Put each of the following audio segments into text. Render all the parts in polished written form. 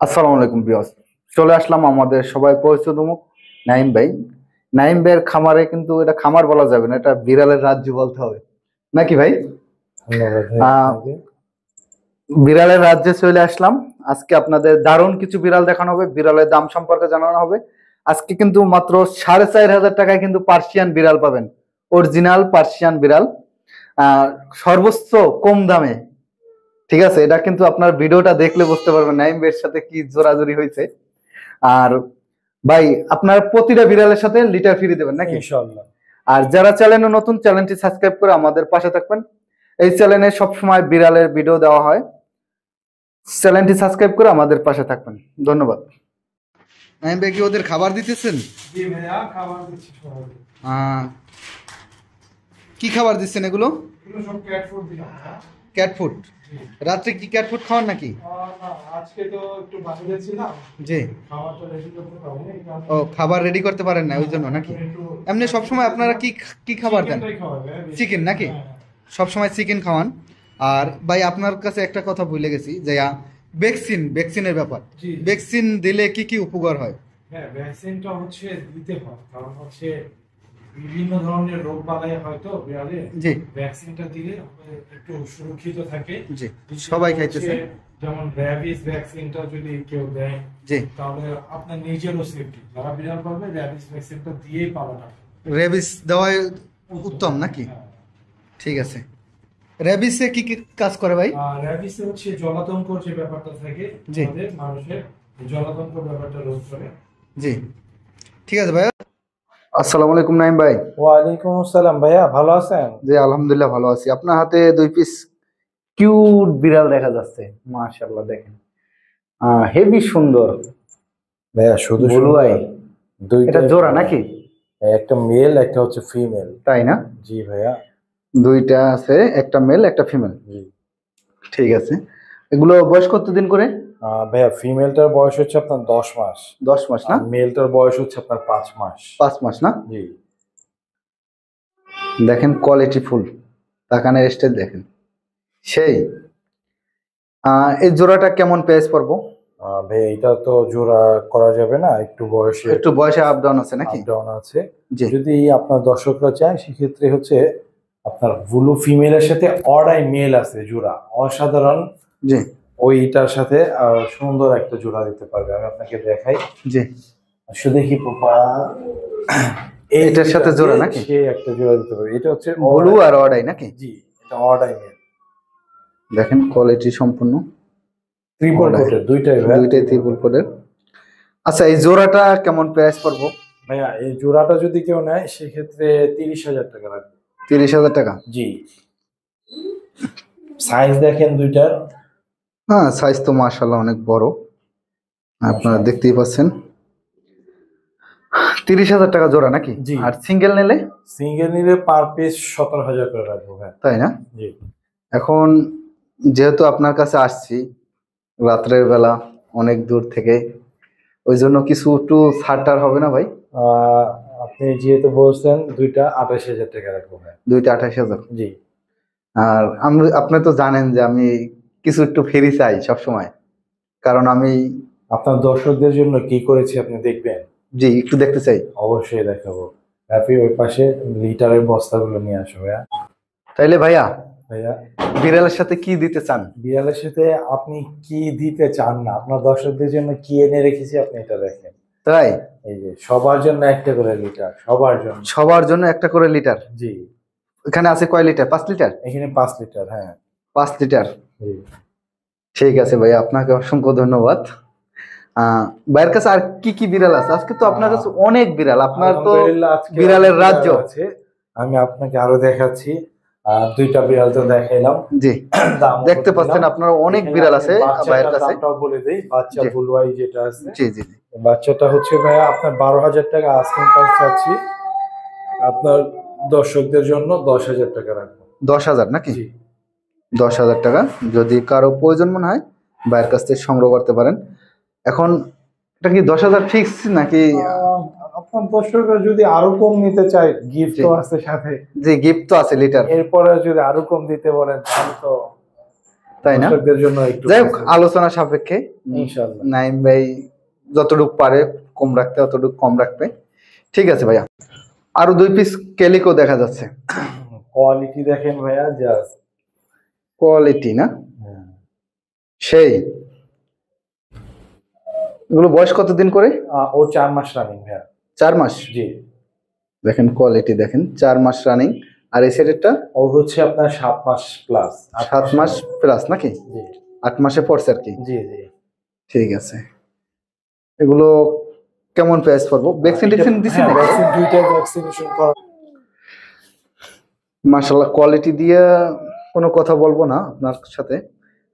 আসসালামু আলাইকুম ভিউয়ার্স। চলে আসলাম আমাদের সবাই পরিচিত মুখ নাইম ভাই। নাইম ভাইয়ের খামারে, কিন্তু এটা খামার বলা যাবে না, এটা বিড়ালের রাজ্য বলতে হবে নাকি ভাই? ধন্যবাদ ভাই আহ আপনাকে। বিড়ালের রাজ্যে চলে আসলাম। আজকে আপনাদের দারুণ কিছু বিড়াল দেখানো হবে, বিড়ালের দাম সম্পর্কে জানানো হবে। আজকে কিন্তু মাত্র 4,500 টাকায় কিন্তু পার্সিয়ান বিড়াল পাবেন, অরিজিনাল পার্সিয়ান বিড়াল, সর্বোচ্চ কম দামে। ঠিক আছে, এটা কিন্তু আপনার ভিডিওটা দেখলে বুঝতে পারবেন নাইম ভাইয়ের সাথে কি জোরাজুরি হয়েছে। আর ভাই, আপনার প্রতিটা বিড়ালের সাথে লিটার ফ্রি দেবেন নাকি? ইনশাআল্লাহ। আর যারা চ্যানেলে নতুন, চ্যানেলটি সাবস্ক্রাইব করে আমাদের পাশে থাকবেন। এই চ্যানেলে সবসময় বিড়ালের ভিডিও দেওয়া হয়, চ্যানেলটি সাবস্ক্রাইব করে আমাদের পাশে থাকবেন। ধন্যবাদ। নাইম ভাই, কি ওদের খাবার দিতেছেন? জি ভাইয়া, খাবার দিচ্ছি সবাইকে। কি খাবার দিচ্ছেন এগুলো? এগুলো সব ক্যাট ফুড দিলাম। Cat food? রাত্রে কি ক্যাট ফুড খাওয়ান নাকি? না, আজকে তো একটু বাহিরে ছিলাম। জি। খাবারটা রেডি করতে পারিনি। ও, খাবার রেডি করতে পারেন না ওই জন্য নাকি? এমনি সবসময় আপনারা কি কি খাবার দেন? চিকেন নাকি? সবসময় চিকেন খাওয়ান। আর ভাই, আপনার কাছে একটা কথা ভুলে গেছি যে ভ্যাকসিনের ব্যাপার। ভ্যাকসিন দিলে কি কি উপকার হয়? হ্যাঁ, ভ্যাকসিনটা হচ্ছে দিতে হয়, কারণ হচ্ছে বিভিন্ন ধরনের রোগ বালাই হয়তো বিড়ালে। জি। ভ্যাকসিনটা দিলে একটু সুরক্ষিত থাকে। জি, সবাই খাইতেছে। যেমন র্যাবিস ভ্যাকসিনটা যদি কেউ দেয়, জি, তাহলে আপনার নিজেরও সেফটি। যারা বিড়াল পালবে র্যাবিস ভ্যাকসিনটা দিয়েই পালানো। রেবিস দেওয়াই উত্তম নাকি? ঠিক আছে। রেবিসে কি কি কাজ করে ভাই? র্যাবিসে হচ্ছে জলাতঙ্কর যে ব্যাপারটা থাকে, আমাদের মানুষের জলাতঙ্ক ব্যাপারটা রোধ করে। জি, ঠিক আছে ভাই। আসসালামু আলাইকুম নাইম ভাই। ওয়ালাইকুম আসসালাম ভাইয়া, ভালো আছেন? জি, আলহামদুলিল্লাহ ভালো আছি। আপনার হাতে 2 পিস কিউট বিড়াল দেখা যাচ্ছে, মাশাআল্লাহ। দেখেন, হেভি সুন্দর ভাইয়া, শুধু ব্লু আই। এটা জোড়া নাকি? একটা মেল, একটা হচ্ছে ফিমেল। তাই না? জি ভাইয়া। দুইটা আছে, একটা মেল একটা ফিমেল। জি, ঠিক আছে। এগুলো বয়স কতদিন করে? ভাইয়া, ফিমেলটার বয়স হচ্ছে আপনার 10 মাস। 10 মাস না? মেলটার বয়স হচ্ছে আপনার 5 মাস। 5 মাস না? জি। দেখেন কোয়ালিটি ফুল, তাকানের স্টাইল দেখেন সেই। এই জোড়াটা কেমন প্রাইস পড়বো? ভাই, এটা তো জোড়া করা যাবে না, একটু বয়সে আপ ডাউন আছে নাকি? আপ ডাউন আছে। জি। যদি আপনার দর্শকরা চায়, সেক্ষেত্রে হচ্ছে আপনার ব্লু ফিমেলের সাথে অডাই মেল আছে জোড়া, অসাধারণ। জি। ওইটার সাথে সুন্দর একটা জোড়া দিতে পারবে। আমি আপনাকে দেখাই। জি। শুধু দেখি এটার সাথে জোড়া নাকি? সে একটা জোড়া দিতে পারবে। এটা হচ্ছে ব্লু আর অডাই নাকি? জি, এটা অডাই মেল। দেখেন কোয়ালিটি সম্পূর্ণ ট্রিপল কোটের, দুইটাই ট্রিপল কোটের। আচ্ছা, এই জোড়াটা কেমন প্রাইস পড়বো ভাইয়া? এই জোড়াটা যদি কেউ নেয়, সেক্ষেত্রে 30,000 টাকা লাগবে। 30,000 টাকা? জি। সাইজ দেখেন দুইটার। হ্যাঁ, সাইজ তো মাশাআল্লাহ অনেক বড়, আপনারা দেখতেই পাচ্ছেন। 30,000 টাকা জোড়া নাকি? জি। আর সিঙ্গেল নিলে? সিঙ্গেল নিলে পার পিস 17,000 করে রাখবো ভাই। তাই না? জি। এখন যেহেতু আপনার কাছে আসছি রাত্রের বেলা, অনেক দূর থেকে, ওই জন্য কিছু একটু ছাড় হবে না ভাই? আপনি যেহেতু বলছেন, দুইটা 28,000 টাকা রাখবো ভাই। দুইটা 28,000? জি। আর আপনি তো জানেন যে আমি কিছু একটু ফ্রি চাই সবসময়, কারণ আমি আপনার দর্শকদের জন্য কি করেছি আপনি দেখবেন? জি, একটু দেখতে চাই। অবশ্যই দেখাবো। আপনি ওই পাশে লিটারের বস্তাগুলো নিয়ে আসো ভাইয়া। তাইলে ভাইয়া, ভাইয়া, বিড়ালের সাথে কি দিতে চান? বিড়ালের সাথে আপনি কি দিতে চান না, আপনার দর্শকদের জন্য কি এনে রেখেছি আপনি এটা দেখেন। তাই? এই যে সবার জন্য একটা করে লিটার, সবার জন্য একটা করে লিটার? জি। এখানে আছে কয় লিটার? 5 লিটার? এখানে 5 লিটার। হ্যাঁ, 5 লিটার। জি। ঠিক আছে ভাই, আপনাকে অসংখ্য ধন্যবাদ। ভাইয়ের কাছে আর কি কি বিড়াল আছে? আজকে তো আপনার কাছে অনেক বিড়াল, আপনার তো বিড়ালের রাজ্য। আছে, আমি আপনাকে আরো দেখাচ্ছি। দুইটা বিড়াল তো দেখাইলাম। জি, দেখতে পাচ্ছেন আপনারা অনেক বিড়াল আছে ভাইয়ের কাছে। দামটাও বলে দেই। বাচ্চা ব্লু আই যেটা আছে, জি জি, বাচ্চাটা হচ্ছে ভাইয়া আপনার 12,000 টাকা আস্কিং প্রাইস চাচ্ছি। আপনার দর্শকদের জন্য 10,000 টাকা রাখবো। 10,000 নাকি? 10,000 টাকা। যদি কারো প্রয়োজন মনে হয় ভাইয়ের কাছ থেকে সংগ্রহ করতে পারেন। এখন এটা কি 10,000 ফিক্স নাকি? আপনার দর্শকরা যদি আরো কম নিতে চায়, গিফট তো আছে সাথে। জি, গিফট তো আছে লিটার। এরপরে যদি আরো কম দিতে বলেন, তাহলে তো তাই না? দর্শকদের জন্য একটু যাই হোক, আলোচনা সাপেক্ষে ইনশাআল্লাহ। নাইম ভাই যতটুকু পারে কম রাখতে অতটুকু কম রাখবে। ঠিক আছে ভাইয়া, আরো 2 পিস ক্যালিকো দেখা যাচ্ছে। কোয়ালিটি দেখেন ভাইয়া, জাস্ট কোয়ালিটি না সেই। এগুলো বয়স কতদিন করে? ও 4 মাস রানিং ভাইয়া। 4 মাস। জি, দেখেন কোয়ালিটি দেখেন, 4 মাস রানিং। আর এই সেটেরটা ওর হচ্ছে আপনার 7 মাস প্লাস। 7 মাস প্লাস নাকি? জি 8 মাসে পড়ছে আর কি। জি জি। ঠিক আছে, এগুলো কেমন প্রাইস পড়বো? ভ্যাকসিন টেকসিন দিছেন নাকি? ভ্যাকসিন, দুইটা ভ্যাকসিনেশন করা। মাশাআল্লাহ, কোয়ালিটি দিয়ে কোনো কথা বলবো না আপনার সাথে।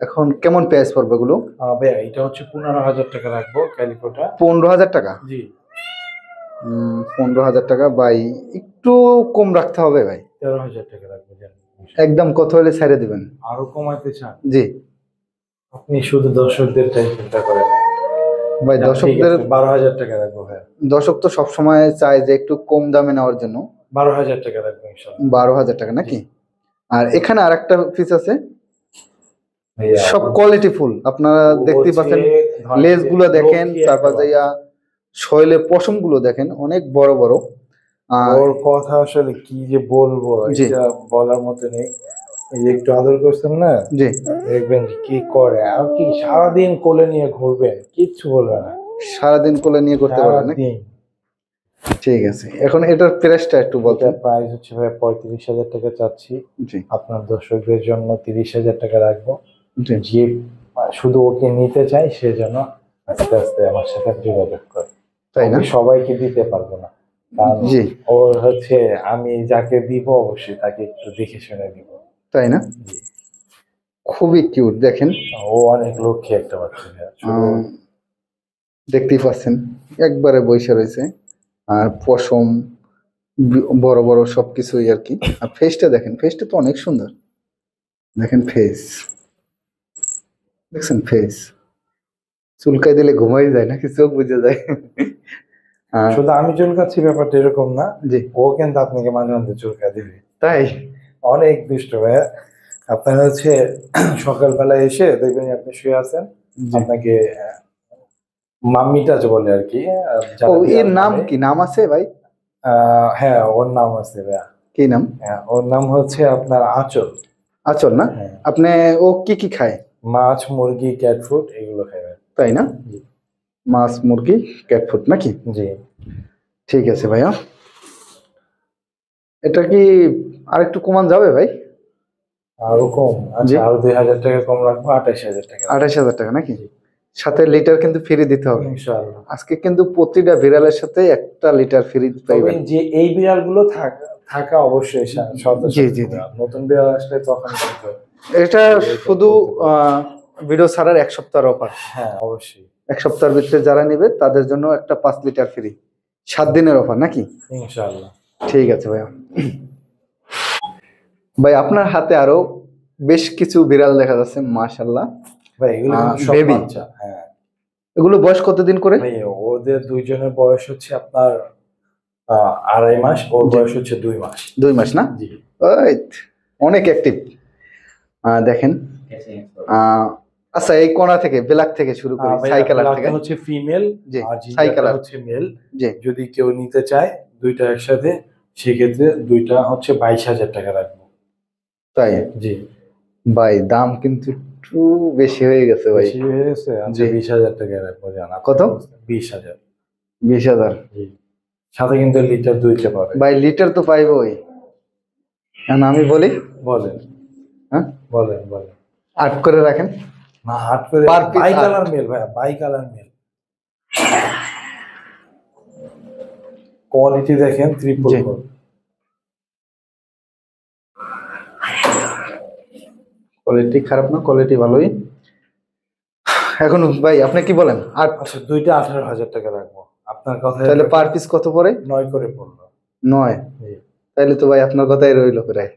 এখন কেমন প্রাইস পড়বে এগুলো? ভাইয়া এটা হচ্ছে 15,000 টাকা রাখবো ক্যালিকোটা। 15,000 টাকা? জি। 15,000 টাকা ভাই, একটু কম রাখতে হবে ভাই। 13,000 টাকা রাখবো। একদম কত হলে ছেড়ে দিবেন? আরো কমাইতে চান? জি আপনি শুধু দর্শকদের টাই চিন্তা করেন ভাই, দর্শকদের 12,000 টাকা রাখবো ভাইয়া। দর্শক তো সবসময় চায় যে একটু কম দামে নেওয়ার জন্য। 12,000 টাকা রাখবো ইনশাআল্লাহ। 12,000 টাকা নাকি? আর এখানে আরেকটা পিস আছে, ভাইয়া, সব কোয়ালিটি ফুল আপনারা দেখতেই পাচ্ছেন। লেজ গুলো দেখেন, তারপর যাইয়া শৈলে পশম গুলো দেখেন, অনেক বড় বড়। ওর কথা আসলে কি যে বলবো, জি। এটা বলার মতো নেই। এই যে একটু আদর করছেন না, জি, দেখবেন কি করে। আর কি সারাদিন কোলে নিয়ে ঘুরবেন, কিচ্ছু বলবে না। সারাদিন কোলে নিয়ে করতে পারবেন নাকি? সারাদিন। ঠিক আছে, এখন এটার প্রাইসটা একটু বলতেন। এটার প্রাইস হচ্ছে ভাই 35,000 টাকা চাচ্ছি। জি আপনার দর্শকদের জন্য 30,000 টাকা রাখবো। জি। যে শুধু ওকে নিতে চাই সে যেন আস্তে আস্তে আমার সাথে যোগাযোগ করে। তাই না? আমি সবাইকে দিতে পারবো না, কারণ জি। ওর হচ্ছে আমি যাকে দিব অবশ্যই তাকে একটু দেখে শুনে দিব। তাই না? জি। খুবই কিউট দেখেন। ও অনেক লক্ষ্মী একটা বাচ্চা ভাইয়া, শুধু দেখতেই পাচ্ছেন একবারে বইসা রয়েছে। আর পশম বড় বড় সবকিছুই আর কি। আর ফেসটা দেখেন, ফেসটা তো অনেক সুন্দর। দেখেন ফেস, দেখছেন ফেস? চুলকাই দিলে ঘুমাই যায় নাকি চোখ বুঝে যায়? শুধু আমি চুলকাচ্ছি ব্যাপারটা এরকম না, জি। ও কিন্তু আপনাকে মাঝে মাঝে চুলকা দিবে। তাই? অনেক দুষ্ট ভাইয়া। আপনার হচ্ছে সকালবেলা এসে দেখবেন আপনি শুয়ে আছেন, আপনাকে মাম্মি টাচ বলে আর কি। ও, এর নাম কি? নাম আছে ভাই? হ্যাঁ ওর নাম আছে ভাইয়া। কি নাম? হ্যাঁ, ওর নাম হচ্ছে আপনার আঁচল। আচল না? হ্যাঁ। আপনি ও কি কি খায়? মাছ, মুরগি, ক্যাট ফুড এগুলো খাবে। তাই না? জি। মাছ, মুরগি, ক্যাট ফুড নাকি? জি। ঠিক আছে ভাইয়া, এটা কি আরেকটু কমান যাবে ভাই? আরো কম? আচ্ছা, আরো 2,000 টাকা কম রাখবো, 28,000 টাকা। 28,000 টাকা নাকি? সাথে লিটার কিন্তু ফ্রি দিতে হবে ইনশাআল্লাহ। আজকে, কিন্তু প্রতিটা বিড়ালের সাথে 1টা লিটার ফ্রি তবে পাইবেন। যে এই বিড়াল গুলো থাকা অবশ্যই জি, জি, জি। নতুন বিড়াল আসলে তখন কিন্তু এটা শুধু ভিডিও ছাড়ার 1 সপ্তাহের অফার। হ্যাঁ অবশ্যই। 1 সপ্তাহের ভিতরে যারা নেবে তাদের জন্য একটা 5 লিটার ফ্রি, 7 দিনের অফার নাকি? ইনশাআল্লাহ। ঠিক আছে ভাইয়া। ভাই আপনার হাতে আরো বেশ কিছু বিড়াল দেখা যাচ্ছে, মাশাআল্লাহ। ভাই এগুলো কিন্তু সব baby। বাচ্চা। হ্যাঁ এগুলো বয়স কতদিন করে? ভাই ওদের দুইজনের বয়স হচ্ছে আপনার 2.5 মাস, ওর বয়স হচ্ছে 2 মাস। 2 মাস না? জি। ওই অনেক অ্যাক্টিভ। দেখেন, আচ্ছা এই কোণা থেকে ব্ল্যাক থেকে শুরু করি, ছাই কালার থেকে। হচ্ছে ফিমেল জি, আর ছাই জিঞ্জারটা কালার হচ্ছে মেল। জি। যদি কেউ নিতে চায় দুইটা একসাথে, সেক্ষেত্রে দুইটা হচ্ছে 22,000 টাকা রাখবো। তাই? জি। ভাই দাম কিন্তু একটু বেশি হয়ে গেছে ভাই। বেশি হয়ে গেছে? আচ্ছা, জি। 20,000 টাকা রাখবো। জানা কত? 20,000। 20,000? জি। সাথে কিন্তু লিটার দুইটা পাবে। ভাই লিটার তো পাইবই। এখন আমি বলি, বলেন। হ্যাঁ বলেন বলেন। 8 করে রাখেন। না, হাট করে Per piece বাই 8। কালার মেল ভাইয়া, বাই কালার মেল। কোয়ালিটি দেখেন, ট্রিপল জি। কোট। কোয়ালিটি খারাপ না, কোয়ালিটি ভালোই। এখন ভাই আপনি কি বলেন? 8? আচ্ছা, দুইটা 18,000 টাকা রাখবো। আপনার কথা তাহলে পার পিস কত পড়ে? 9 করে পড়লো। 9? জি। তাহলে তো ভাই আপনার কথাই রইল প্রায়।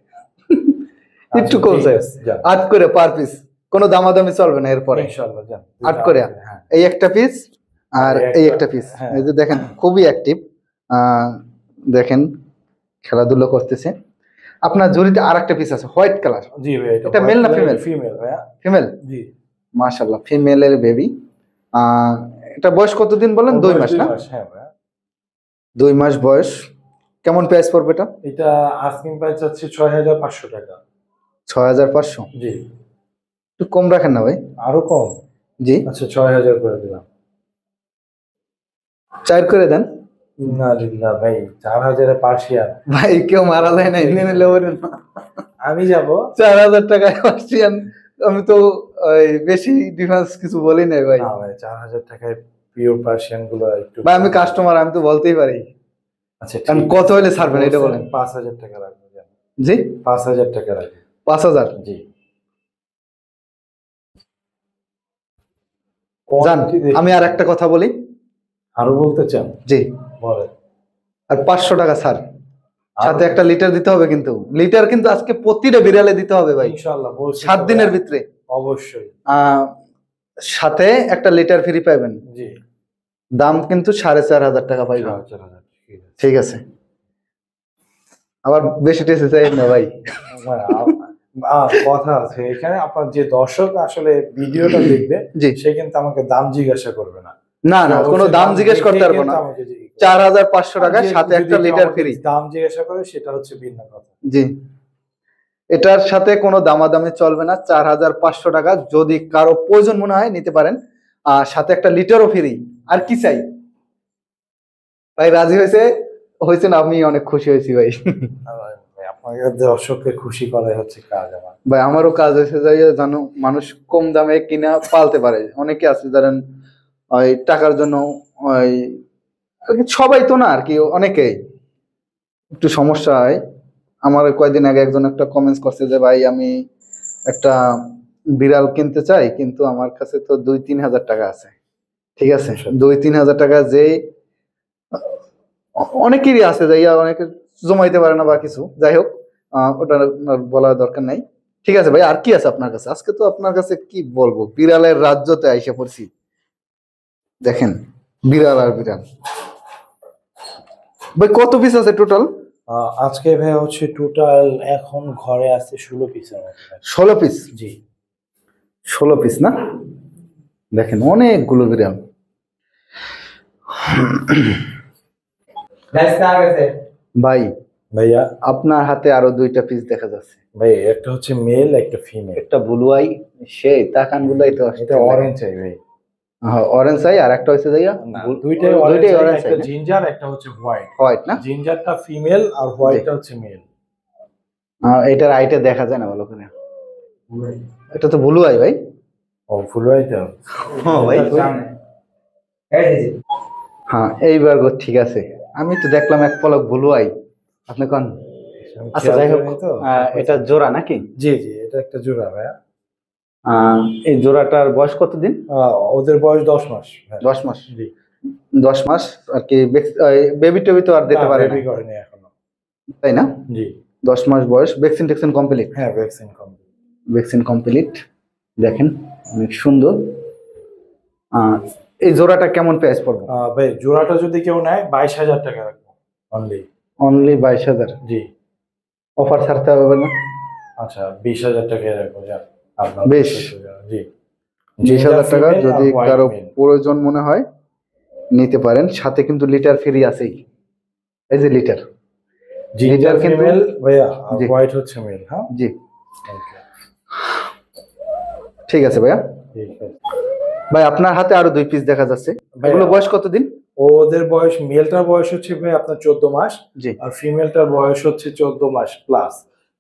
একটু আচ্ছা, কম ঠিক চাই। আছে, যান। 8 করে পার পিস, কোনো দামাদামি চলবে না এরপরে। ইনশাআল্লাহ যান। 8 করে। হ্যাঁ। এই একটা পিস আর এই একটা পিস। হ্যাঁ। এই যে দেখেন খুবই অ্যাক্টিভ, দেখেন খেলাধুলা করতেছে। আপনার জুড়িতে আর একটা পিস আছে হোয়াইট কালার, জি ভাই, এটা male না female? ফিমেল ভাইয়া। ফিমেল, জি, মাশাআল্লাহ ফিমেলের বেবি। এটা বয়স কতদিন বলেন? 2 মাস না? হ্যাঁ ভাইয়া। 2 মাস বয়স। কেমন প্রাইস পড়বে এটা? এটা আস্কিং প্রাইস হচ্ছে 6500 টাকা। 6500? জি, একটু কম রাখেন না ভাই? আরো কম? জি, আচ্ছা 6000 করে দিলাম। 4 করে দেন না লিল্লাহ ভাই, 4000 পার্সিয়ান। ভাই, কেউ মারা যায় না, এনে নিলে বলেন না। আমি যাব 4000 টাকায় পার্সিয়ান। আমি তো ওই বেশি ডিফারেন্স কিছু বলি নাই ভাই। না ভাই, 4000 টাকায় পিওর পার্সিয়ান গুলো একটু। ভাই আমি কাস্টমার, আমি তো বলতেই পারি। আচ্ছা কারণ ঠিক কত আছে। হলে ছাড়বেন এটা বলেন? 5000 টাকা রাখবো। জি, 5000 টাকা রাখবো। 5000। জি, জান, Quantity দেখি। আমি আর একটা কথা বলি। আরো বলতে চান? জি, বলে। আর 500 টাকা ছাড়, সাথে একটা লিটার দিতে হবে কিন্তু। লিটার কিন্তু আজকে প্রতিটা বিড়ালে দিতে হবে ভাই, ইনশাআল্লাহ বলছি 7 তো দিনের ভাইয়া, ভিতরে। অবশ্যই। সাথে একটা লিটার ফ্রি পাবেন। জি, দাম কিন্তু 4500 টাকা পাইবেন। 4000 ঠিক আছে। ঠিক আছে, আবার বেশি টেসে চাই না ভাই। ভাই, কথা আছে এখানে, আপনার যে দর্শক আসলে ভিডিওটা দেখবে জি, সে কিন্তু আমাকে দাম জিজ্ঞাসা করবে না। না না, কোনো অবশ্যই দাম জিজ্ঞেস দেখে করতে পারবো কিন্তু না। আমাকে জিজ্ঞেস করবে। 4500 টাকা, আর যে সাথে যদি একটা কেউ লিটার আমাকে ফ্রি। দাম জিজ্ঞাসা করে সেটা হচ্ছে ভিন্ন কথা। জি, এটার সাথে কোনো দামাদামি চলবে না। 4500 টাকা, যদি কারো প্রয়োজন মনে হয় নিতে পারেন। সাথে একটা লিটারও ফ্রি। আর কি চাই ভাই? রাজি হয়েছে? হয়েছে না? আমি অনেক খুশি হয়েছি ভাই। ভাই, আপনাকে দর্শককে খুশি করাই হচ্ছে কাজ আমার। ভাই আমারও কাজ হয়েছে, যাই জানো, মানুষ কম দামে কিনা পালতে পারে। অনেকে আছে ধরেন ওই টাকার জন্য, ওই আর কি, সবাই তো না আর কি, অনেকেই একটু সমস্যা হয়। আমার কয়েকদিন আগে একজন একটা কমেন্টস করছে যে ভাই আমি একটা বিড়াল কিনতে চাই, কিন্তু আমার কাছে তো 2-3 হাজার টাকা আছে। ঠিক আছে, 2-3 হাজার টাকা যে অনেকেরই আছে, যাইয়া অনেকে জমাইতে পারে না বা কিছু, যাই হোক ওটা আর বলার দরকার নাই। ঠিক আছে ভাই, আর কি আছে আপনার কাছে? আজকে তো আপনার কাছে কি বলবো, বিড়ালের রাজ্যতে আইসা পড়ছি। দেখেন, বিড়াল আর বিড়াল। ভাই কত পিস আছে টোটাল? আজকে ভাই হচ্ছে টোটাল এখন ঘরে আছে 16 পিসের মতো। 16 পিস? জি, 16 পিস না? দেখেন অনেকগুলো বিড়াল। ভাই ভাইয়া আপনার হাতে আরো 2টা পিস দেখা যাচ্ছে। ভাই, একটা হচ্ছে মেল, একটা ফিমেল। একটা ব্লু আই, সেই তাকান গুলাই তো এটা অরেঞ্জ চাই ভাই। হ্যাঁ, অরেঞ্জ আই, আর একটা হচ্ছে যাইয়া দুইটাই দুইটাই অরেঞ্জ, অরেঞ্জ একটা আই, জিঞ্জার, একটা হচ্ছে হোয়াইট। হোয়াইট না? জিঞ্জারটা ফিমেল আর হোয়াইটটা হচ্ছে মেল। এটার আইটা দেখা যায় না ভালো করে। এটা তো ব্লু আই ভাই। ও ফুল হোয়াইটটা। হ্যাঁ ভাই, হ্যাঁ এইবার ঠিক আছে। আমি তো দেখলাম এক পলক ব্লু আই, আপনি কোন? আচ্ছা যাই হোক, এটা জোড়া নাকি? জি জি, এটা একটা জোড়া ভাইয়া। এই জোড়াটার বয়স কতদিন? ওদের বয়স 10 মাস। 10 মাস? জি, 10 মাস আর কি। বেবি টেবি তো আর দিতে পারে না, বেবি করেনি এখনো। তাই না? জি, 10 মাস বয়স। ভ্যাকসিন টেকসিন কমপ্লিট? হ্যাঁ ভ্যাকসিন কমপ্লিট। Vaccine complete. দেখেন অনেক সুন্দর। এই জোড়াটা কেমন প্রাইস পড়বে? ভাই জোড়াটা যদি কেউ নেয় 22,000 টাকা রাখবো অনলি। অনলি 22,000? জি, অফার ছাড়তে হবে না? আচ্ছা 20,000 টাকায় রাখবো। যান আপনার বেশ। জি, 20,000 টাকা যদি কারো প্রয়োজন মনে হয় নিতে পারেন। সাথে কিন্তু লিটার ফ্রি আছেই। এই যে লিটার, জিঞ্জার কিন্তু ফিমেল ভাইয়া, হোয়াইট হচ্ছে মেল। হ্যাঁ জি, ঠিক আছে ভাইয়া। ঠিক আছে ভাই আপনার হাতে আরো 2 পিস দেখা যাচ্ছে, ভাইয়া। এগুলো বয়স কতদিন? ওদের বয়স, মেলটার বয়স হচ্ছে ভাই আপনার 14 মাস, জি আর ফিমেলটার বয়স হচ্ছে 14 মাস প্লাস।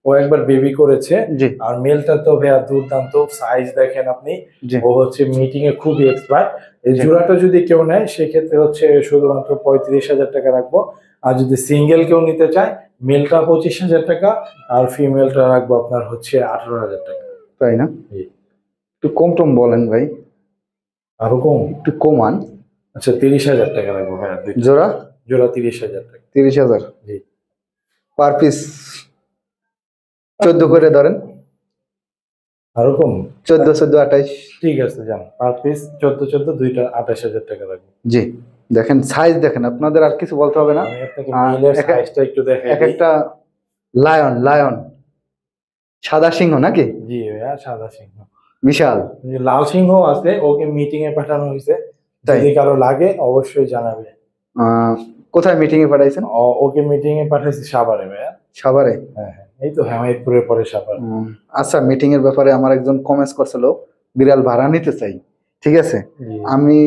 ও একবার বেবি করেছে। জি আর মেলটা তো ভাইয়া দুর্দান্ত সাইজ, দেখেন আপনি। জি ও হচ্ছে মিটিং এ খুবই এক্সপার্ট। এই জি। জোড়াটা যদি কেউ নেয় সেক্ষেত্রে হচ্ছে শুধুমাত্র 35,000 টাকা রাখবো। আর যদি সিঙ্গেল কেউ নিতে চায়, মেলটা 25,000 টাকা আর ফিমেলটা রাখবো আপনার হচ্ছে 18,000 টাকা। তাই না? জি। একটু কম টম বলেন ভাই, আরো কম? একটু কমান। আচ্ছা 30,000 টাকা রাখবো ভাইয়া। জোড়া? জোড়া 30,000 টাকা। 30,000? জি। পার পিস 14 করে ধরেন। আরো কম? 14, 14, 28। ঠিক আছে, যান পার পিস 14 দুইটা 28,000 টাকা লাগবে। জি, দেখেন সাইজ দেখেন, আপনাদের আর কিছু বলতে হবে না। আমি আপনাকে মেলের সাইজটা একটু দেখাই এক দিই। একটা লায়ন লায়ন, সাদা সিংহ নাকি? জি ভাইয়া, সাদা সিংহ। বিশাল। যে লাল সিংহ আছে, ওকে মিটিং এ পাঠানো হয়েছে, তাই? যদি কারো লাগে অবশ্যই জানাবে। কোথায় মিটিং এ পাঠাইছেন? ওকে মিটিং এ পাঠাইছি সাভারে ভাইয়া। সাভারে? হ্যাঁ হ্যাঁ, এই তো হেমায়তপুরের পরে সাভার। আচ্ছা, মিটিং এর ব্যাপারে আমার একজন কমেন্টস করছিল বিড়াল ভাড়া নিতে চাই, ঠিক আছে। জি। আমি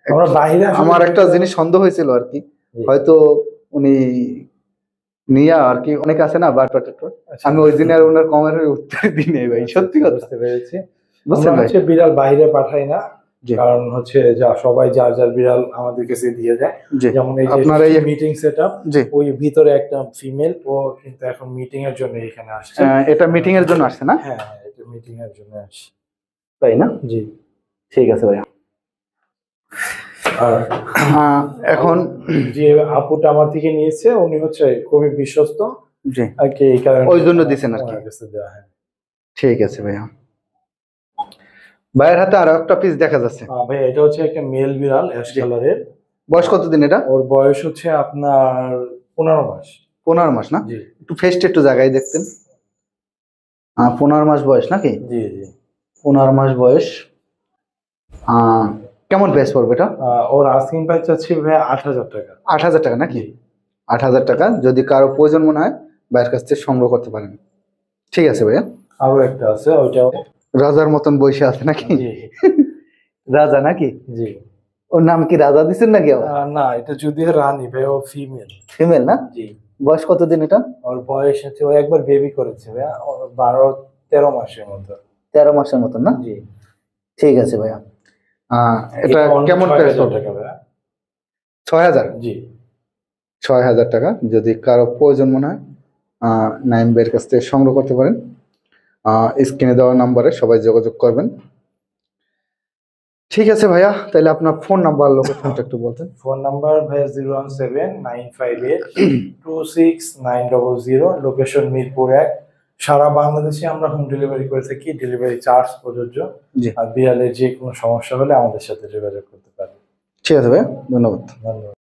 আমরা বাইরে আসলে আমার একটা জিনিস সন্দেহ হয়েছিল আর কি, জি। হয়তো উনি নিয়া আর কি, অনেকে আছে না বারপাটার, আচ্ছা। আমি ওই দিন আর ওনার কমেন্টের উত্তর দিই নাই ভাই, সত্যি কথা। বুঝতে পেরেছি। বুঝছেন আমরা ভাই? হচ্ছে বিড়াল বাইরে পাঠাই না, জি কারণ হচ্ছে যা সবাই যার যার বিড়াল আমাদের কাছে দিয়ে যায়। জি। যেমন এই যে আপনার এই মিটিং সেটআপ, জি, ওই ভিতরে একটা ফিমেল, ও কিন্তু এখন মিটিং এর জন্য এখানে আসছে। এটা মিটিং এর জন্য আসছে না? হ্যাঁ হ্যাঁ, এটা মিটিং এর জন্য আসছে। তাই না? জি। ঠিক আছে ভাইয়া। আর এখন যে আপুটা আমার থেকে নিয়েছে, উনি হচ্ছে খুবই বিশ্বস্ত জি, আর কি, এই কারণে ওই জন্য দিছেন আর কি। ওনার কাছে দেওয়া। হ্যাঁ ঠিক আছে ভাইয়া। ভাইয়ের হাতে আরো একটা পিস দেখা যাচ্ছে। ভাই, এটা হচ্ছে একটা মেল বিড়াল, অ্যাশ জি। কালারের। বয়স কতদিন এটা? ওর বয়স হচ্ছে আপনার 15 মাস। 15 মাস না? জি একটু ফেস্ট একটু জায়গায় দেখতেন। 15 মাস বয়স নাকি? জি জি। 15 মাস বয়স। কেমন প্রাইস পড়বে এটা? ওর আস্কিং প্রাইস চাচ্ছি ভাই 8,000 টাকা। 8,000 টাকা নাকি? 8,000 টাকা, যদি কারো প্রয়োজন মনে হয় ভাইয়ের কাছ থেকে সংগ্রহ করতে পারেন। ঠিক আছে ভাইয়া। আরো একটা আছে, ওইটাও। রাজার মতন বসে আছে নাকি? জি রাজা নাকি? জি। ওর নাম কি রাজা দিচ্ছেন নাকি? না, এটা যদিও রানী ভাই, ও ফিমেল। ফিমেল না? জি। বয়স কতদিন এটা? ওর বয়স হচ্ছে, ও একবার বেবি করেছে ভাইয়া, ওর 12-13 মাসের মতো। 13 মাসের মতন না? জি। ঠিক আছে ভাইয়া। এটা অনলি কেমন 6,000 প্রাইস পড়বে? টাকা ভাইয়া। 6,000? জি। 6,000 টাকা, যদি কারো প্রয়োজন মনে হয় নাইম ভাইয়ের কাছ থেকে সংগ্রহ করতে পারেন। স্ক্রিনে দেওয়া নাম্বারে সবাই যোগাযোগ করবেন। ঠিক আছে ভাইয়া, তাহলে আপনার ফোন নাম্বার লোকেশনটা একটু বলতেন। ফোন নাম্বার ভাইয়া 017-958-26900, লোকেশন মিরপুর 1। সারা বাংলাদেশে আমরা হোম ডেলিভারি করে থাকি, ডেলিভারি চার্জ প্রযোজ্য। জি। আর বিড়ালের যে কোনো সমস্যা হলে আমাদের সাথে যোগাযোগ করতে পারেন। ঠিক আছে ভাইয়া, ধন্যবাদ। ধন্যবাদ।